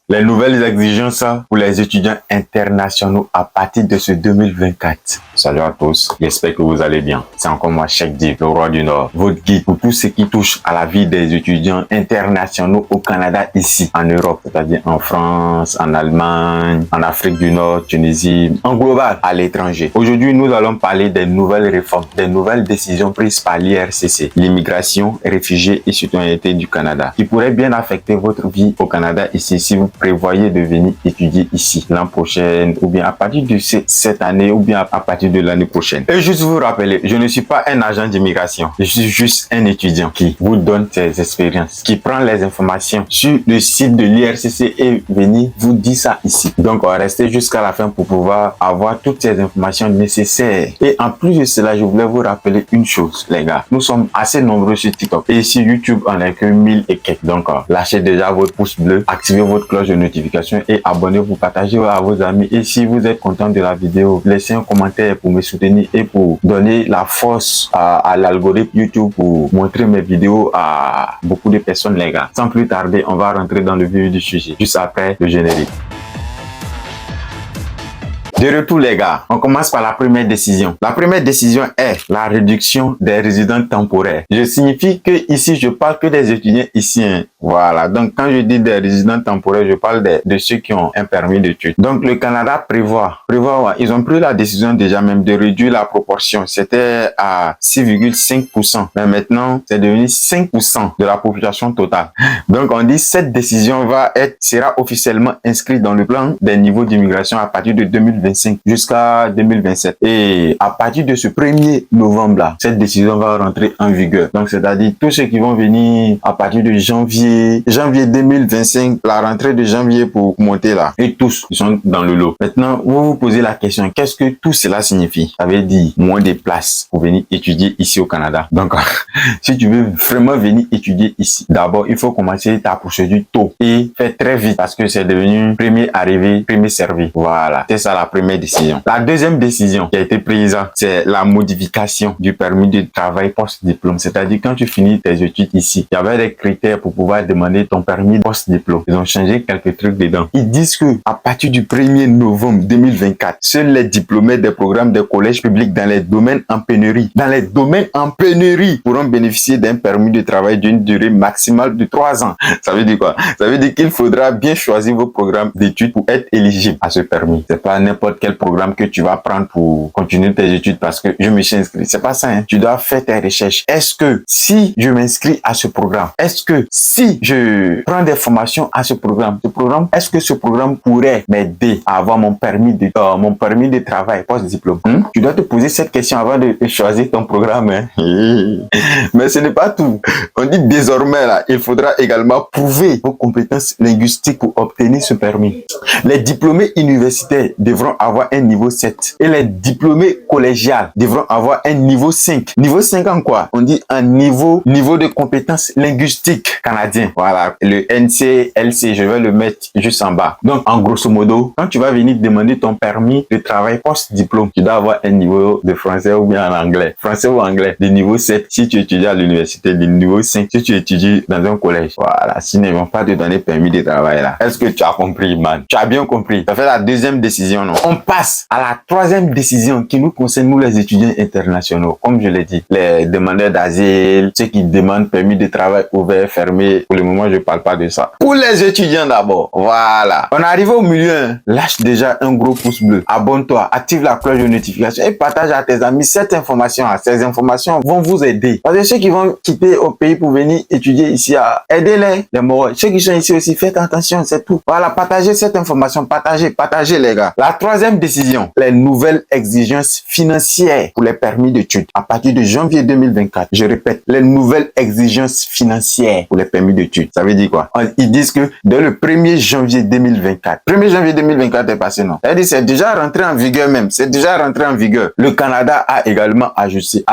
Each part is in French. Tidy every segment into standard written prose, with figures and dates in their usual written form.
les nouvelles exigences pour les étudiants internationaux à partir de ce 2024. Salut à tous, j'espère que vous allez bien. C'est encore moi, Cheikh Div, le roi du Nord, votre guide pour tout ce qui touche à la vie des étudiants internationaux au Canada, ici, en Europe, c'est-à-dire en France, en Allemagne, en Afrique du Nord, Tunisie, en global, à l'étranger. Aujourd'hui, nous allons parler des nouvelles réformes, des nouvelles décisions prises par l'IRCC, l'immigration, réfugiés et citoyenneté du Canada, qui pourraient bien affecter votre vie au Canada ici, si vous prévoyez de venir étudier ici l'an prochain, ou bien à partir de cette année, ou bien à partir de l'année prochaine. Et juste vous rappeler, je ne suis pas un agent d'immigration, je suis juste un étudiant qui vous donne ses expériences, qui prend les informations sur le site de l'IRCC et venir vous dire ça ici. Donc, on va rester jusqu'à la fin pour pouvoir avoir toutes ces informations nécessaires. Et en plus de cela, je voulais vous rappeler une chose, les gars. Nous sommes assez nombreux sur TikTok et sur YouTube, on n'est que 1000 et quelques. Donc, lâchez déjà votre pouce bleu, activez votre cloche de notification et abonnez-vous, partagez à vos amis. Et si vous êtes content de la vidéo, laissez un commentaire pour me soutenir et pour donner la force à l'algorithme YouTube pour montrer mes vidéos à beaucoup de personnes, les gars. Sans plus tarder, on va rentrer dans le vif du sujet, juste après le générique. De retour, les gars, on commence par la première décision. La première décision est la réduction des résidents temporaires. Je signifie que ici, je parle que des étudiants ici. Voilà. Donc, quand je dis des résidents temporaires, je parle de ceux qui ont un permis d'études. Donc, le Canada prévoit, ils ont pris la décision déjà même de réduire la proportion. C'était à 6,5%. Mais maintenant, c'est devenu 5% de la population totale. Donc, on dit cette décision sera officiellement inscrite dans le plan des niveaux d'immigration à partir de 2025 jusqu'à 2027. Et à partir de ce 1er novembre-là, cette décision va rentrer en vigueur. Donc, c'est-à-dire tous ceux qui vont venir à partir de janvier 2025, la rentrée de janvier pour monter là. Et tous, ils sont dans le lot. Maintenant, vous vous posez la question, qu'est-ce que tout cela signifie? Ça veut dire moins de places pour venir étudier ici au Canada. Donc, si tu veux vraiment venir étudier ici, d'abord, il faut commencer ta procédure tôt et faire très vite parce que c'est devenu premier arrivé, premier servi. Voilà. C'est ça la première décision. La deuxième décision qui a été prise, c'est la modification du permis de travail post-diplôme. C'est-à-dire, quand tu finis tes études ici, il y avait des critères pour pouvoir demander ton permis post-diplôme. Ils ont changé quelques trucs dedans. Ils disent que à partir du 1er novembre 2024, seuls les diplômés des programmes des collèges publics dans les domaines en pénurie, pourront bénéficier d'un permis de travail d'une durée maximale de 3 ans. Ça veut dire quoi? Ça veut dire qu'il faudra bien choisir vos programmes d'études pour être éligible à ce permis. C'est pas n'importe quel programme que tu vas prendre pour continuer tes études parce que je me suis inscrit. C'est pas ça, hein. Tu dois faire tes recherches. Est-ce que si je m'inscris à ce programme, est-ce que si je prends des formations à ce programme, est-ce que ce programme pourrait m'aider à avoir mon permis de travail post-diplôme? Tu dois te poser cette question avant de choisir ton programme, hein. Mais ce n'est pas tout. On dit désormais là, il faudra également prouver vos compétences linguistiques pour obtenir ce permis. Les diplômés universitaires devront avoir un niveau 7 et les diplômés collégiales devront avoir un niveau 5. Niveau 5 en quoi? On dit un niveau de compétences linguistiques canadien. Voilà, le NCLC, je vais le mettre juste en bas. Donc, en grosso modo, quand tu vas venir demander ton permis de travail post-diplôme, tu dois avoir un niveau de français ou bien en anglais. Français ou anglais, de niveau 7 si tu étudies à l'université, de niveau 5 si tu étudies dans un collège. Voilà, sinon ils vont pas te donner permis de travail là. Est-ce que tu as compris, man? Tu as bien compris. Ça fait la deuxième décision, non? On passe à la troisième décision qui nous concerne, nous les étudiants internationaux. Comme je l'ai dit, les demandeurs d'asile, ceux qui demandent permis de travail ouvert, fermé. Pour le moment, je parle pas de ça. Pour les étudiants d'abord. Voilà. On arrive au milieu. Lâche déjà un gros pouce bleu. Abonne-toi, active la cloche de notification et partage à tes amis cette information. Ces informations vont vous aider. Parce que ceux qui vont quitter au pays pour venir étudier ici, aidez-les. Les morts. Ceux qui sont ici aussi, faites attention, c'est tout. Voilà, partagez cette information. Partagez les gars. La troisième décision, les nouvelles exigences financières pour les permis d'études. À partir de janvier 2024, je répète, les nouvelles exigences financières pour les permis d'études. Ça veut dire quoi? Ils disent que dès le 1er janvier 2024, 1er janvier 2024 est passé, non? C'est-à-dire c'est déjà rentré en vigueur même. C'est déjà rentré en vigueur. Le Canada a également ajusté,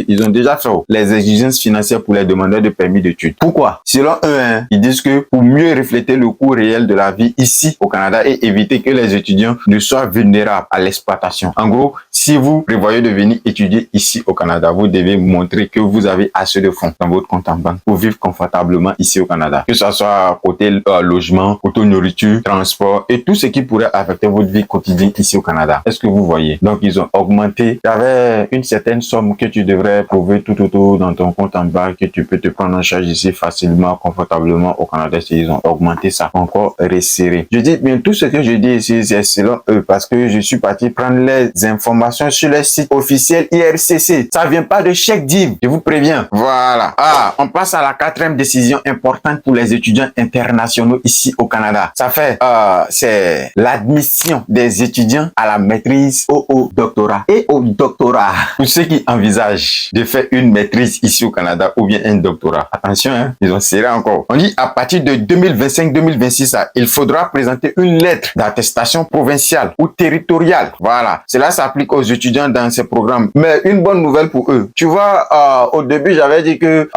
ils ont déjà fait les exigences financières pour les demandeurs de permis d'études. Pourquoi? Selon eux, ils disent que pour mieux refléter le coût réel de la vie ici au Canada et éviter que les étudiants ne soient vulnérables à l'exploitation. En gros, si vous prévoyez de venir étudier ici au Canada, vous devez montrer que vous avez assez de fonds dans votre compte en banque pour vivre confortablement ici au Canada. Que ce soit côté logement, côté nourriture, transport et tout ce qui pourrait affecter votre vie quotidienne ici au Canada. Est-ce que vous voyez? Donc, ils ont augmenté. Il y avait une certaine somme que tu devrais prouver tout autour dans ton compte en banque que tu peux te prendre en charge ici facilement, confortablement au Canada. Ils ont augmenté ça, encore resserré. Je dis bien tout ce que je dis ici, c'est selon eux parce que je suis parti prendre les informations sur le site officiel IRCC. Ça vient pas de chèque div, je vous préviens. Voilà. On passe à la 4e décision importante pour les étudiants internationaux ici au Canada. Ça fait, c'est l'admission des étudiants à la maîtrise au doctorat et au doctorat. Pour ceux qui envisagent de faire une maîtrise ici au Canada ou bien un doctorat, attention, hein, ils ont serré encore. On dit à partir de 2025-2026, il faudra présenter une lettre d'attestation provinciale ou territoriale. Voilà. Cela s'applique aux étudiants dans ces programmes. Mais une bonne nouvelle pour eux. Tu vois, au début, j'avais dit que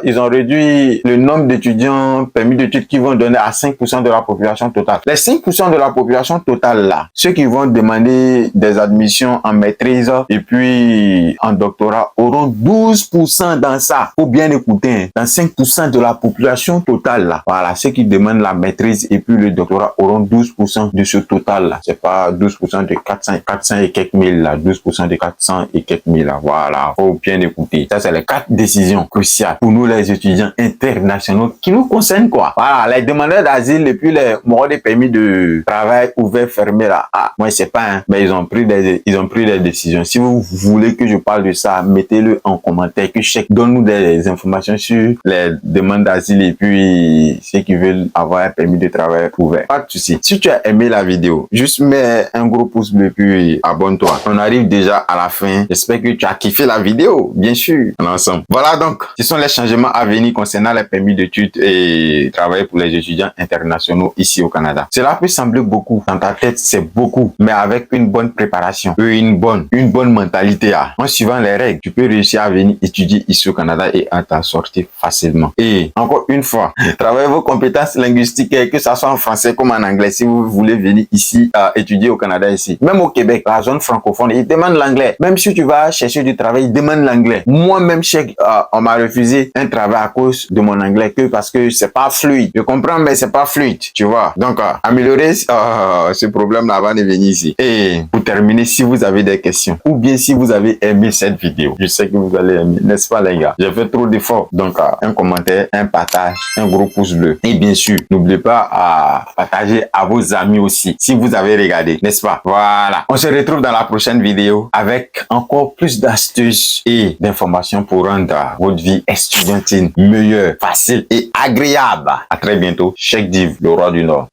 ils ont réduit le nombre d'étudiants permis d'études qui vont donner à 5% de la population totale. Les 5% de la population totale là, ceux qui vont demander des admissions en maîtrise et puis en doctorat auront 12% dans ça. Faut bien écouter, hein, dans 5% de la population totale là. Voilà, ceux qui demandent la maîtrise et puis le doctorat auront 12% de ce total là. C'est pas 12% de 400 et quelques mille là, 12% de 400 et quelques mille là. Voilà, faut bien écouter. Ça, c'est les 4 décisions cruciales pour nous les étudiants internationaux qui nous concernent quoi. Voilà, les demandeurs d'asile et puis les morts des permis de travail ouverts, fermés là. Moi je sais pas, hein, mais ils ont pris des décisions. Si vous voulez que je parle de ça, mettez-le en commentaire, que donne-nous des informations sur les demandes d'asile et puis ceux qui veulent avoir un permis de travail ouvert. Pas de souci. Si tu as aimé la vidéo, juste mets un gros pouce bleu puis abonne-toi. On arrive déjà à la fin. J'espère que tu as kiffé la vidéo, bien sûr, ensemble. Voilà donc, ce sont les changements à venir concernant les permis d'études et travail pour les étudiants internationaux ici au Canada. Cela peut sembler beaucoup. Dans ta tête, c'est beaucoup, mais avec une bonne préparation et une bonne mentalité, en suivant les règles, tu peux réussir à venir étudier ici au Canada et à t'en sortir facilement. Et encore une fois, travaillez vos compétences linguistiques, que ça soit en français comme en anglais, si vous voulez venir ici étudier au Canada ici. Même au Québec, la zone francophone, ils demandent l'anglais. Même si tu vas chercher du travail, ils demandent l'anglais. Moi-même, on m'a refusé un travail à cause de mon anglais que parce que c'est pas fluide. Je comprends, mais c'est pas fluide, tu vois. Donc, améliorer ce problème-là avant de venir ici. Et pour terminer, si vous avez des questions ou bien si vous avez aimé cette vidéo, je sais que vous allez aimer, n'est-ce pas les gars? J'ai fait trop d'efforts. Donc, un commentaire, un partage, un gros pouce bleu. Et bien sûr, n'oubliez pas à partager à vos amis aussi, si vous avez regardé, n'est-ce pas? Voilà. On se retrouve dans la prochaine vidéo avec encore plus d'astuces et d'informations pour rendre votre vie estudiantine meilleure, facile et agréable. À très bientôt. Cheikh Div, le roi du Nord.